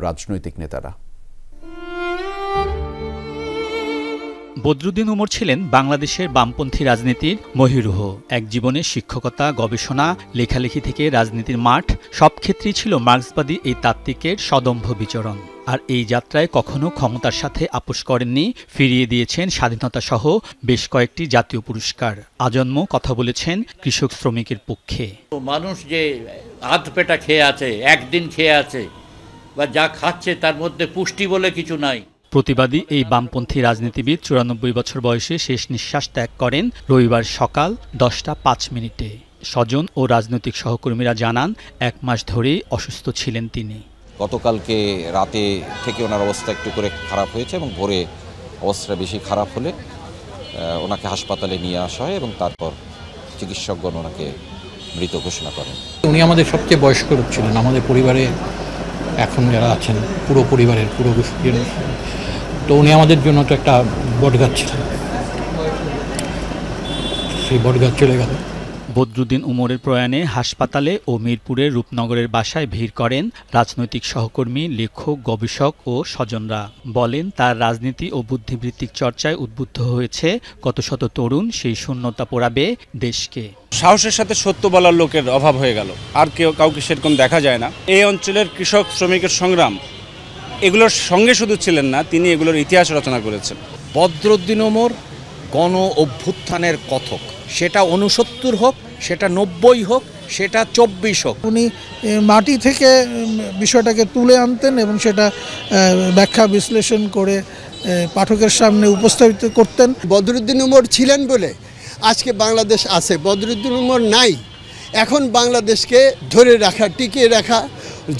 রাজনৈতিক নেতারা। বদরুদ্দিন উমর ছিলেন বাংলাদেশের বামপন্থী রাজনীতির মহিরুহ। এক জীবনে শিক্ষকতা, গবেষণা, লেখালেখি থেকে রাজনীতির মাঠ, সব ক্ষেত্রেই ছিল মার্ক্সবাদী এই তাত্ত্বিকের সদম্ভ বিচরণ। আর এই যাত্রায় কখনো ক্ষমতার সাথে আপোষ করেননি, ফিরিয়ে দিয়েছেন স্বাধীনতা সহ বেশ কয়েকটি জাতীয় পুরস্কার। আজন্ম কথা বলেছেন কৃষক শ্রমিকের পক্ষে। মানুষ যে আধ পেটা খেয়ে আছে, একদিন খেয়ে আছে, বা যা খাচ্ছে তার মধ্যে পুষ্টি বলে কিছু নাই। প্রতিবাদী এই বামপন্থী রাজনীতিবিদ 94 বছর বয়সে শেষ নিঃশ্বাস ত্যাগ করেন রবিবার সকাল 10:05। স্বজন ও রাজনৈতিক সহকর্মীরা জানান, 1 মাস ধরেই অসুস্থ ছিলেন তিনি। গতকালকে রাতে থেকে ওনার অবস্থা একটু করে খারাপ হয়েছে এবং ভোরে অবস্থা বেশি খারাপ হলে ওনাকে হাসপাতালে নিয়ে আসা হয় এবং তারপর চিকিৎসকগণ ওনাকে মৃত ঘোষণা করেন। উনি আমাদের সবচেয়ে বয়স্ক লোক ছিলেন। আমাদের পরিবারে এখন যারা আছেন পুরো পরিবারের পুরো তো উনি আমাদের জন্য তো একটা বটগাছ ছিলেন, সেই বটগাছ চলে গেল। বদরুদ্দিন উমরের প্রয়াণে হাসপাতালে ও মিরপুরের রূপনগরের বাসায় ভিড় করেন রাজনৈতিক সহকর্মী, লেখক, গবেষক ও স্বজনরা। বলেন তার রাজনীতি ও বুদ্ধিবৃত্তিক চর্চায় উদ্বুদ্ধ হয়েছে কত শত তরুণ, সেই শূন্যতা পোড়াবে দেশকে। সাহসের সাথে সত্য বলার লোকের অভাব হয়ে গেল, আর কাউকে সেরকম দেখা যায় না। এই অঞ্চলের কৃষক শ্রমিকের সংগ্রাম এগুলোর সঙ্গে শুধু ছিলেন না, তিনি এগুলোর ইতিহাস রচনা করেছেন। বদরুদ্দিন উমর গণ অভ্যুত্থানের কথক, সেটা 69 হোক, সেটা 90 হোক, সেটা 24 হোক। উনি মাটি থেকে বিষয়টাকে তুলে আনতেন এবং সেটা ব্যাখ্যা বিশ্লেষণ করে পাঠকের সামনে উপস্থাপিত করতেন। বদরুদ্দিন উমর ছিলেন বলে আজকে বাংলাদেশ আছে, বদরুদ্দিন উমর নাই। এখন বাংলাদেশকে ধরে রাখা, টিকিয়ে রাখা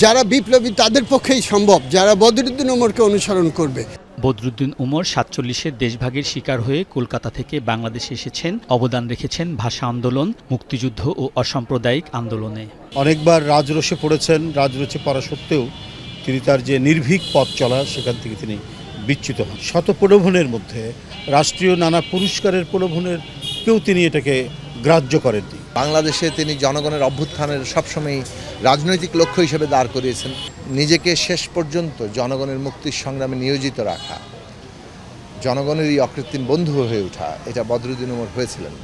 যারা বিপ্লবী তাদের পক্ষেই সম্ভব, যারা বদরুদ্দিন উমরকে অনুসরণ করবে। বদরুদ্দিন উমর 47-এর দেশভাগের শিকার হয়ে কলকাতা থেকে বাংলাদেশে এসেছেন, অবদান রেখেছেন ভাষা আন্দোলন, মুক্তিযুদ্ধ ও অসাম্প্রদায়িক আন্দোলনে। অনেকবার রাজরোষে পড়েছেন, রাজরোষে পড়া সত্ত্বেও তিনি তার যে নির্ভীক পথ চলা সেখান থেকে তিনি বিচ্যুত হন। শত প্রলোভনের মধ্যে রাষ্ট্রীয় নানা পুরস্কারের প্রলোভনের কেউ তিনি এটাকে গ্রাহ্য করেননি। বাংলাদেশে তিনি জনগণের অভ্যুত্থানের সবসময় রাজনৈতিক লক্ষ্য হিসেবে দাঁড় করিয়েছেন। নিজেকে শেষ পর্যন্ত জনগণের মুক্তির সংগ্রামে নিয়োজিত রাখা, জনগণেরই অকৃত্রিম বন্ধু হয়ে ওঠা, এটা বদরুদ্দিন উমর হয়েছিলেন।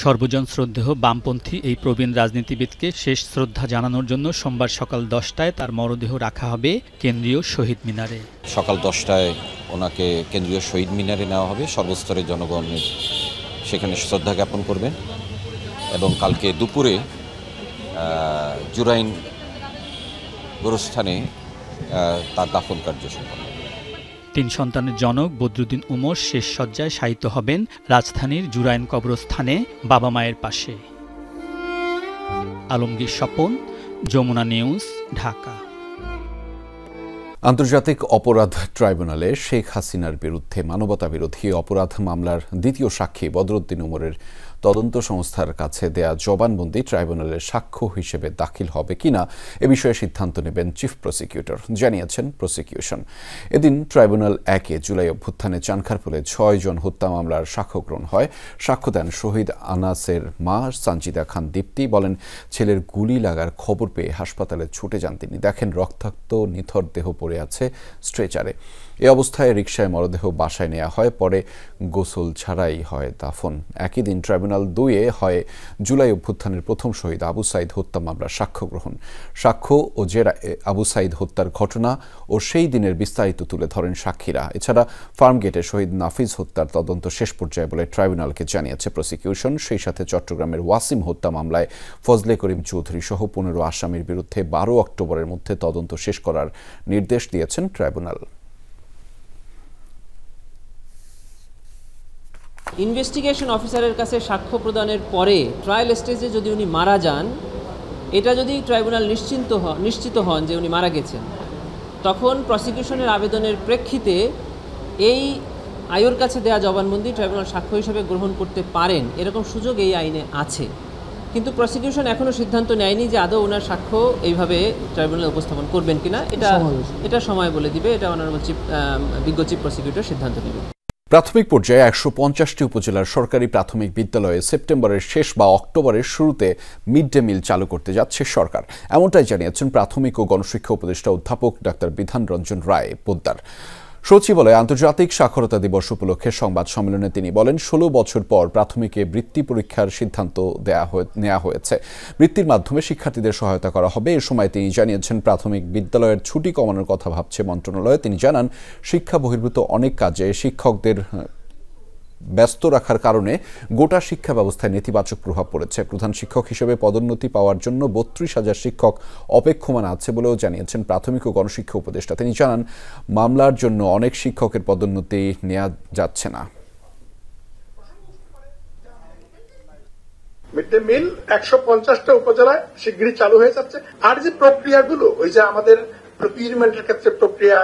সর্বজন শ্রদ্ধেয় বামপন্থী এই প্রবীণ রাজনীতিবিদকে শেষ শ্রদ্ধা জানানোর জন্য সোমবার সকাল 10টায় তার মরদেহ রাখা হবে কেন্দ্রীয় শহীদ মিনারে। সকাল 10টায় ওনাকে কেন্দ্রীয় শহীদ মিনারে নেওয়া হবে। সর্বস্তরের জনগণের সেখানে শ্রদ্ধা জ্ঞাপন করবেন এবং কালকে দুপুরে জুরাইন গোরস্থানে তার দাফন কার্য সম্পন্ন। 3 সন্তানের জনক বদরুদ্দিন উমর শেষ শয্যায় শায়িত হবেন রাজধানীর জুরাইন কবরস্থানে বাবা মায়ের পাশে। আলমগীর স্বপন, যমুনা নিউজ, ঢাকা। আন্তর্জাতিক অপরাধ ট্রাইব্যুনালে শেখ হাসিনার বিরুদ্ধে মানবতাবিরোধী অপরাধ মামলার দ্বিতীয় সাক্ষী বদরুদ্দিন উমরের তদন্ত সংস্থার কাছে দেয়া জবানবন্দি ট্রাইব্যুনালের সাক্ষ্য হিসেবে দাখিল হবে কিনা এ বিষয়ে সিদ্ধান্ত নেবেন চিফ প্রসিকিউটর, জানিয়েছেন প্রসিকিউশন। এদিন ট্রাইব্যুনাল 1-এ জুলাই অভ্যুত্থানে চানখারপুলে 6 জন হত্যা মামলার সাক্ষ্য গ্রহণ হয়। সাক্ষ্য দেন শহীদ আনাসের মা সানজিদা খান দীপ্তি। বলেন, ছেলের গুলি লাগার খবর পেয়ে হাসপাতালে ছুটে যান তিনি। দেখেন রক্তাক্ত নিথর দেহ পড়ে আছে স্ট্রেচারে। এ অবস্থায় রিকশায় মরদেহ বাসায় নেওয়া হয়, পরে গোসল ছাড়াই হয় দাফন। একই দিন ট্রাইব্যুনাল 2-এ হয় জুলাই অভ্যুত্থানের প্রথম শহীদ আবু সাইদ হত্যা মামলার সাক্ষ্য গ্রহণ। সাক্ষ্য ও জেরা আবু সাইদ হত্যার ঘটনা ও সেই দিনের বিস্তারিত তুলে ধরেন সাক্ষীরা। এছাড়া ফার্মগেটে শহীদ নাফিজ হত্যার তদন্ত শেষ পর্যায়ে বলে ট্রাইব্যুনালকে জানিয়েছে প্রসিকিউশন। সেই সাথে চট্টগ্রামের ওয়াসিম হত্যা মামলায় ফজলে করিম চৌধুরী সহ 15 আসামির বিরুদ্ধে 12 অক্টোবরের মধ্যে তদন্ত শেষ করার নির্দেশ দিয়েছেন ট্রাইব্যুনাল। ইনভেস্টিগেশন অফিসারের কাছে সাক্ষ্য প্রদানের পরে ট্রায়াল স্টেজে যদি উনি মারা যান, এটা যদি ট্রাইব্যুনাল নিশ্চিত হন যে উনি মারা গেছেন, তখন প্রসিকিউশনের আবেদনের প্রেক্ষিতে এই আয়োর কাছে দেয়া জবানবন্দি ট্রাইব্যুনাল সাক্ষ্য হিসেবে গ্রহণ করতে পারেন, এরকম সুযোগ এই আইনে আছে। কিন্তু প্রসিকিউশন এখনও সিদ্ধান্ত নেয়নি যে আদৌ ওনার সাক্ষ্য এইভাবে ট্রাইব্যুনালে উপস্থাপন করবেন কিনা। এটা সময় বলে দিবে, এটা অনারেবল বিজ্ঞ চিফ প্রসিকিউটর সিদ্ধান্ত নেবে। প্রাথমিক পর্যায়ে 150টি উপজেলার সরকারি প্রাথমিক বিদ্যালয়ে সেপ্টেম্বরের শেষ বা অক্টোবরের শুরুতে মিড ডে মিল চালু করতে যাচ্ছে সরকার, এমনটাই জানিয়েছেন প্রাথমিক ও গণশিক্ষা উপদেষ্টা অধ্যাপক ডাক্তার বিধান রঞ্জন রায় পোদ্দার। সচিবালয়ে আন্তর্জাতিক সাক্ষরতা দিবস উপলক্ষে সংবাদ সম্মেলনে তিনি বলেন, 16 বছর পর প্রাথমিকে বৃত্তি পরীক্ষার সিদ্ধান্ত নেওয়া হয়েছে। বৃত্তির মাধ্যমে শিক্ষার্থীদের সহায়তা করা হবে। এ সময় তিনি জানিয়েছেন, প্রাথমিক বিদ্যালয়ের ছুটি কমানোর কথা ভাবছে মন্ত্রণালয়। তিনি জানান, শিক্ষা বহির্ভূত অনেক কাজে শিক্ষকদের ব্যস্ত রাখার কারণে গোটা শিক্ষা ব্যবস্থায় নেতিবাচক প্রভাব পড়েছে। প্রধান শিক্ষক হিসেবে পদোন্নতি পাওয়ার জন্য 32,000 শিক্ষক অপেক্ষমান আছে বলেও জানিয়েছেন প্রাথমিক ও গণশিক্ষা উপদেষ্টা। তিনি জানান, মামলার জন্য অনেক শিক্ষকের পদোন্নতি নেওয়া যাচ্ছে না। মিড ডে মিল 150টা উপজেলায় শিগগিরই চালু হয়ে যাচ্ছে। আর যে প্রক্রিয়াগুলো, ওই যে আমাদের প্রকিউরমেন্টের ক্ষেত্রে প্রক্রিয়া,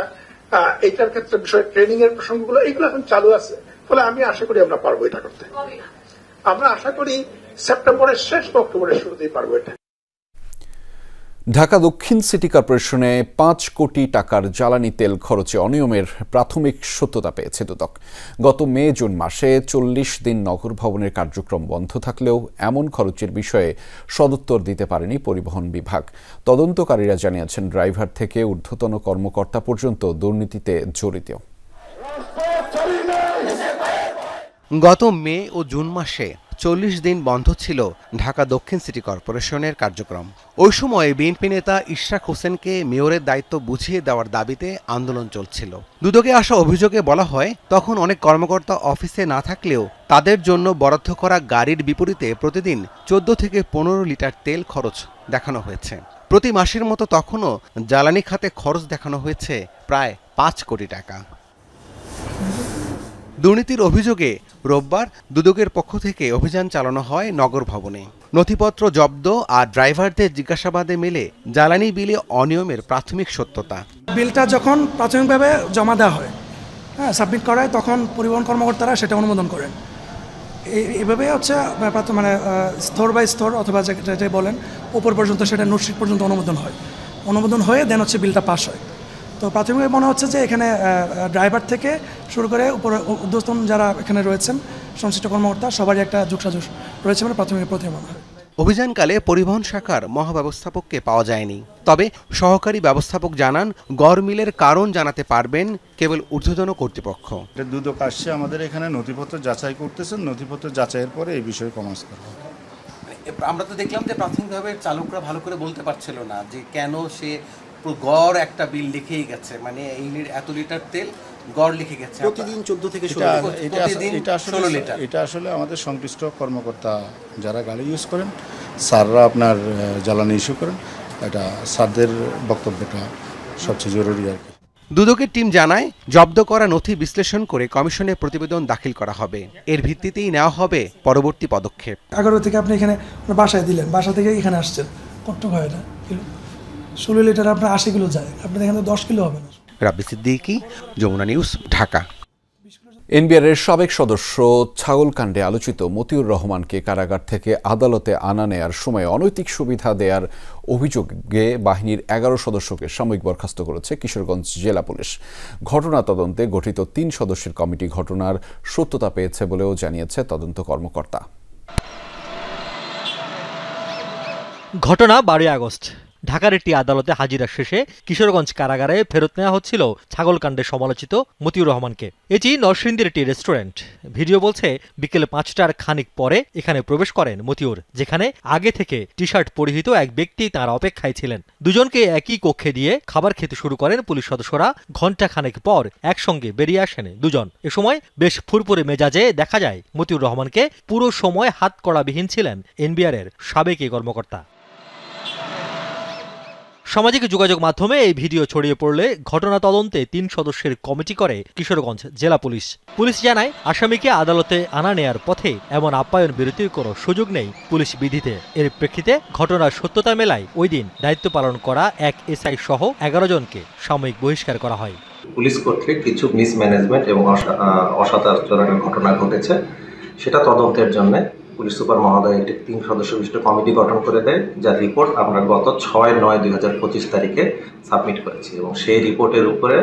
এইটার ক্ষেত্রে বিষয় ট্রেনিং এর প্রসঙ্গগুলো, এইগুলো এখন চালু আছে। ফলে আমি আশা করি আমরা পারবো এটা করতে। আমরা আশা করি সেপ্টেম্বরের শেষ বা অক্টোবরের শুরুতেই পারবো এটা। ঢাকা দক্ষিণ সিটি কর্পোরেশনে ৫ কোটি টাকার জ্বালানি তেল খরচে অনিয়মের প্রাথমিক সত্যতা পেয়েছে দুদক। গত মে জুন মাসে ৪০ দিন নগর ভবনের কার্যক্রম বন্ধ থাকলেও এমন খরচের বিষয়ে সদুত্তর দিতে পারেনি পরিবহন বিভাগ। তদন্তকারীরা জানিয়েছেন ড্রাইভার থেকে ঊর্ধ্বতন কর্মকর্তা পর্যন্ত দুর্নীতিতে জড়িত। গত মে ও জুন মাসে ৪০ দিন বন্ধ ছিল ঢাকা দক্ষিণ সিটি কর্পোরেশনের কার্যক্রম। ওই সময় বিএনপি নেতা ইশরাক হোসেনকে মেয়রের দায়িত্ব বুঝিয়ে দেওয়ার দাবিতে আন্দোলন চলছিল। দুদকে আসা অভিযোগে বলা হয়, তখন অনেক কর্মকর্তা অফিসে না থাকলেও তাদের জন্য বরাদ্দ করা গাড়ির বিপরীতে প্রতিদিন ১৪ থেকে ১৫ লিটার তেল খরচ দেখানো হয়েছে। প্রতি মাসের মতো তখনও জ্বালানি খাতে খরচ দেখানো হয়েছে প্রায় ৫ কোটি টাকা। দুর্নীতির অভিযোগে রোববার দুদকের পক্ষ থেকে অভিযান চালানো হয় নগর ভবনে। নথিপত্র জব্দ আর ড্রাইভারদের জিজ্ঞাসাবাদে মেলে জ্বালানি বিলে অনিয়মের প্রাথমিক সত্যতা। বিলটা যখন প্রাথমিকভাবে জমা দেওয়া হয়, সাবমিট করা হয়, তখন পরিবহন কর্মকর্তারা সেটা অনুমোদন করেন। এইভাবে হচ্ছে মানে স্তর বাই স্তর অথবা যেটা বলেন উপর পর্যন্ত সেটা নোটশিট পর্যন্ত অনুমোদন হয়ে দেন হচ্ছে বিলটা পাস হয়। তো প্রাথমিকভাবে মনে হচ্ছে যে এখানে ড্রাইভার থেকে শুরু করে উপরে ঊর্ধ্বতন যারা এখানে রয়েছেন সংশ্লিষ্ট কর্মকর্তা সবারই একটা যোগসাজশ রয়েছে বলে প্রাথমিক প্রথমে মনে হয়। অভিযানকালে পরিবহন শাখার মহাব্যবস্থাপককে পাওয়া যায়নি। তবে সহকারী ব্যবস্থাপক জানান, গড় মিলের কারণ জানাতে পারবেন কেবল ঊর্ধ্বতন কর্তৃপক্ষ। দুদক আসছে আমাদের এখানে, নথিপত্র যাচাই করতেছেন, নথিপত্র যাচাইয়ের পরে এই বিষয়ে কমার্স করা হবে। আমরা তো দেখলাম যে প্রাথমিকভাবে চালকরা ভালো করে বলতে পারছিল না যে কেন সে গড় একটা বিল লিখেই গেছে, মানে এই এত লিটার তেল গড় লিখে গেছে প্রতিদিন 14 থেকে 16 লিটার। এটা আসলে আমাদের সংশ্লিষ্ট কর্মকর্তা যারা গাড়ি ইউজ করেন, স্যাররা আপনার জ্বালানি ইস্যু করেন, এটা স্যারদের বক্তব্যটা সবচেয়ে জরুরি আর কি। দুদকের টিম জানায়, জব্দ করা নথি বিশ্লেষণ করে কমিশনে প্রতিবেদন দাখিল করা হবে। এর ভিত্তিতেই নেওয়া হবে পরবর্তী পদক্ষেপ। 11 থেকে আপনি এখানে বাসায় দিলেন, বাসা থেকে এখানে আসছেন, কত হয় এটা কিলো? 16 লিটার আপনার 80 কিলো যায়, আপনার এখানে 10 কিলো হবে না। রাব্বি সিদ্দিকী, যমুনা নিউজ, ঢাকা। এনবিআরের সাবেক সদস্য ছাগলকাণ্ডে আলোচিত মতিউর রহমানকে কারাগার থেকে আদালতে আনা নেয়ার সময় অনৈতিক সুবিধা দেওয়ার অভিযোগে বাহিনীর 11 সদস্যকে সাময়িক বরখাস্ত করেছে কিশোরগঞ্জ জেলা পুলিশ। ঘটনা তদন্তে গঠিত 3 সদস্যের কমিটি ঘটনার সত্যতা পেয়েছে বলেও জানিয়েছে তদন্ত কর্মকর্তা। ঘটনা 12 আগস্ট। ঢাকার একটি আদালতে হাজিরা শেষে কিশোরগঞ্জ কারাগারে ফেরত নেওয়া হচ্ছিল ছাগলকাণ্ডে সমালোচিত মতিউর রহমানকে। এটি নরসিংদীর একটি রেস্টুরেন্ট। ভিডিও বলছে, বিকেলে 5টার খানিক পরে এখানে প্রবেশ করেন মতিউর, যেখানে আগে থেকে টি শার্ট পরিহিত এক ব্যক্তি তাঁর অপেক্ষায় ছিলেন। দুজনকে একই কক্ষে দিয়ে খাবার খেতে শুরু করেন পুলিশ সদস্যরা। ঘণ্টা খানেক পর একসঙ্গে বেরিয়ে আসেন দুজন। এ সময় বেশ ফুরফুরে মেজাজে দেখা যায় মতিউর রহমানকে। পুরো সময় হাত কড়াবিহীন ছিলেন এনবিআরের সাবেক এই কর্মকর্তা। সামাজিক যোগাযোগ মাধ্যমে এই ভিডিও ছড়িয়ে পড়লে ঘটনা তদন্তে 3 সদস্যের কমিটি করে কিশোরগঞ্জ জেলা পুলিশ। পুলিশ জানায়, আসামিকে আদালতে আনা নেয়ার পথে এমন আপ্যায়ন বিরতির কোনো সুযোগ নেই পুলিশ বিধিতে। এর প্রেক্ষিতে ঘটনার সত্যতা মেলায় ওই দিন দায়িত্ব পালন করা এক এসআই সহ 11 জনকে সাময়িক বহিষ্কার করা হয়। পুলিশ কর্তৃক কিছু মিসম্যানেজমেন্ট এবং অসদাচরণের ঘটনা ঘটেছে, সেটা তদন্তের জন্য পুলিশ সুপার মহোদয় একটি 3 সদস্য বিশিষ্ট কমিটি গঠন করে দেয়, যার রিপোর্ট আমরা গত 6/9/2025 তারিখে সাবমিট করেছি এবং সেই রিপোর্টের উপরে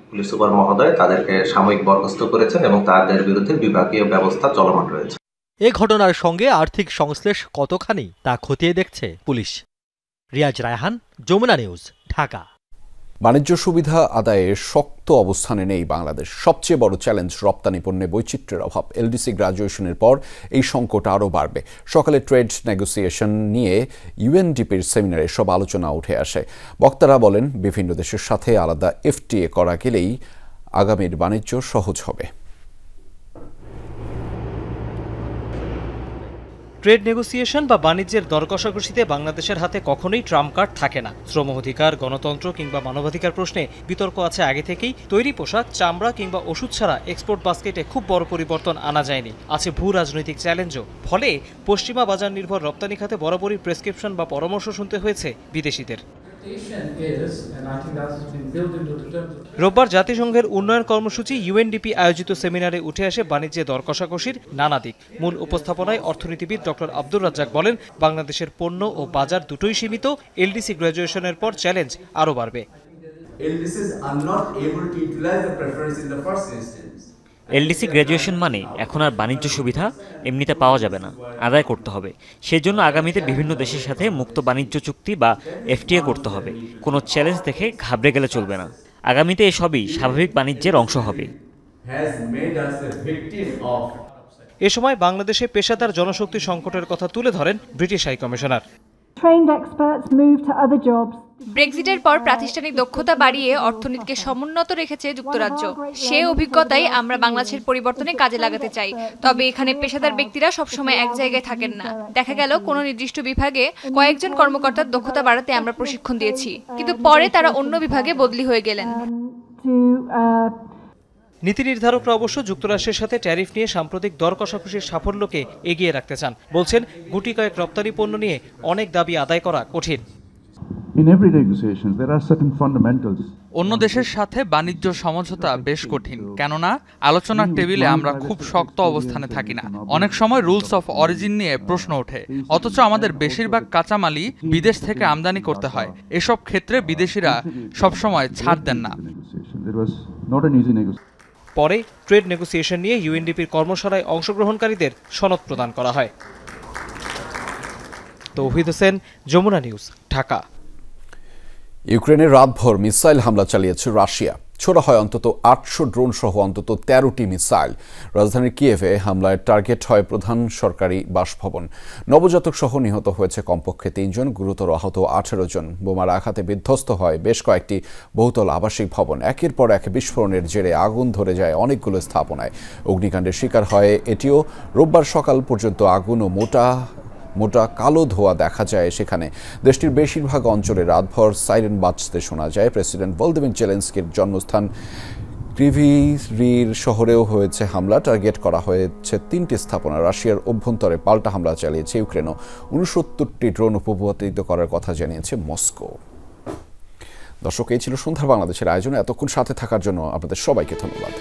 পুলিশ সুপার মহোদয় তাদেরকে সাময়িক বরখাস্ত করেছেন এবং তাদের বিরুদ্ধে বিভাগীয় ব্যবস্থা চলমান রয়েছে। এই ঘটনার সঙ্গে আর্থিক সংশ্লেষ কতখানি তা খতিয়ে দেখছে পুলিশ। রিয়াজ রায়হান, যমুনা নিউজ, ঢাকা। বাণিজ্য সুবিধা আদায়ে শক্ত অবস্থানে নেই বাংলাদেশ। সবচেয়ে বড় চ্যালেঞ্জ রপ্তানি পণ্যে বৈচিত্র্যের অভাব। এলডিসি গ্রাজুয়েশনের পর এই সংকট আরও বাড়বে। সকালে ট্রেড নেগোসিয়েশন নিয়ে ইউএনডিপির সেমিনারে সব আলোচনা উঠে আসে। বক্তারা বলেন, বিভিন্ন দেশের সাথে আলাদা এফটিএ করা গেলেই আগামীর বাণিজ্য সহজ হবে। ট্রেড নেগোসিয়েশন বা বাণিজ্যের দর কষাকষিতে বাংলাদেশের হাতে কখনোই ট্রাম্প কার্ড থাকে না। শ্রম অধিকার, গণতন্ত্র কিংবা মানবাধিকার প্রশ্নে বিতর্ক আছে আগে থেকেই। তৈরি পোশাক, চামড়া কিংবা ওষুধ ছাড়া এক্সপোর্ট বাস্কেটে খুব বড় পরিবর্তন আনা যায়নি। আছে ভূ রাজনৈতিক চ্যালেঞ্জও। ফলে পশ্চিমা বাজার নির্ভর রপ্তানি খাতে বরাবরই প্রেসক্রিপশন বা পরামর্শ শুনতে হয়েছে বিদেশিদের। রোববার জাতিসংঘের উন্নয়ন কর্মসূচি ইউএনডিপি আয়োজিত সেমিনারে উঠে আসে বাণিজ্যে দর কষাকষির নানা দিক। মূল উপস্থাপনায় অর্থনীতিবিদ ডক্টর আব্দুর রাজ্জাক বলেন, বাংলাদেশের পণ্য ও বাজার দুটোই সীমিত। এলডিসি গ্র্যাজুয়েশনের পর চ্যালেঞ্জ আরও বাড়বে। এলডিসি গ্র্যাজুয়েশন মানে এখন আর বাণিজ্য সুবিধা এমনিতে পাওয়া যাবে না, আদায় করতে হবে। সেই জন্য আগামীতে বিভিন্ন দেশের সাথে মুক্ত বাণিজ্য চুক্তি বা এফটিএ করতে হবে। কোনো চ্যালেঞ্জ দেখে ঘাবড়ে গেলে চলবে না। আগামীতে এসবই স্বাভাবিক বাণিজ্যের অংশ হবে। এ সময় বাংলাদেশে পেশাদার জনশক্তি সংকটের কথা তুলে ধরেন ব্রিটিশ হাই কমিশনার। ব্রেক্সিটের পর প্রাতিষ্ঠানিক দক্ষতা বাড়িয়ে অর্থনীতিকে সমুন্নত রেখেছে যুক্তরাজ্য। সে অভিজ্ঞতাই আমরা বাংলাদেশের পরিবর্তনে কাজে লাগাতে চাই। তবে এখানে পেশাদার ব্যক্তিরা সবসময় এক জায়গায় থাকেন না। দেখা গেল কোনো নির্দিষ্ট বিভাগে কয়েকজন কর্মকর্তার দক্ষতা বাড়াতে আমরা প্রশিক্ষণ দিয়েছি, কিন্তু পরে তারা অন্য বিভাগে বদলি হয়ে গেলেন। নীতি নির্ধারকরা অবশ্য যুক্তরাষ্ট্রের সাথে ট্যারিফ নিয়ে সাম্প্রতিক দর কষাকষির সাফল্যকে এগিয়ে রাখতে চান। বলছেন, গুটি কয়েক রপ্তানি পণ্য নিয়ে অনেক দাবি আদায় করা কঠিন। অন্য দেশের সাথে বাণিজ্য সমঝোতা বেশ কঠিন, কেননা আলোচনার টেবিলে আমরা খুব শক্ত অবস্থানে থাকি না। অনেক সময় রুলস অফ অরিজিন নিয়ে প্রশ্ন ওঠে, অথচ আমাদের বেশিরভাগ কাঁচামালই বিদেশ থেকে আমদানি করতে হয়। এসব ক্ষেত্রে বিদেশিরা সবসময় ছাড় দেন না। পরে ট্রেড নেগোসিয়েশন নিয়ে ইউএনডিপির কর্মশালায় অংশগ্রহণকারীদের সনদ প্রদান করা হয়। তৌহিদ হোসেন, যমুনা নিউজ, ঢাকা। ইউক্রেনের রাতভর মিসাইল হামলা চালিয়েছে রাশিয়া। ছোড়া হয় অন্তত 800 ড্রোন সহ অন্তত 13টি মিসাইল। রাজধানীর কিয়েভে হামলায় টার্গেট হয় প্রধান সরকারি বাসভবন। নবজাতক সহ নিহত হয়েছে কমপক্ষে 3 জন, গুরুতর আহত 18 জন। বোমার আঘাতে বিধ্বস্ত হয় বেশ কয়েকটি বহুতল আবাসিক ভবন। একের পর এক বিস্ফোরণের জেরে আগুন ধরে যায় অনেকগুলো স্থাপনায়। অগ্নিকাণ্ডের শিকার হয় এটিও। রোববার সকাল পর্যন্ত আগুন ও মোটা কালো ধোঁয়া দেখা যায় সেখানে। দেশটির বেশিরভাগ অঞ্চলে রাতভর সাইরেন বাজতে শোনা যায়। প্রেসিডেন্ট ভলোদিমির জেলেনস্কির জন্মস্থান ক্রিভি শহরেও হয়েছে হামলা। টার্গেট করা হয়েছে 3টি স্থাপনা। রাশিয়ার অভ্যন্তরে পাল্টা হামলা চালিয়েছে ইউক্রেনও। 69টি ড্রোন ভূপাতিত করার কথা জানিয়েছে মস্কো। দর্শক, এই ছিল সন্ধ্যার বাংলাদেশের আয়োজনে। এতক্ষণ সাথে থাকার জন্য আপনাদের সবাইকে ধন্যবাদ।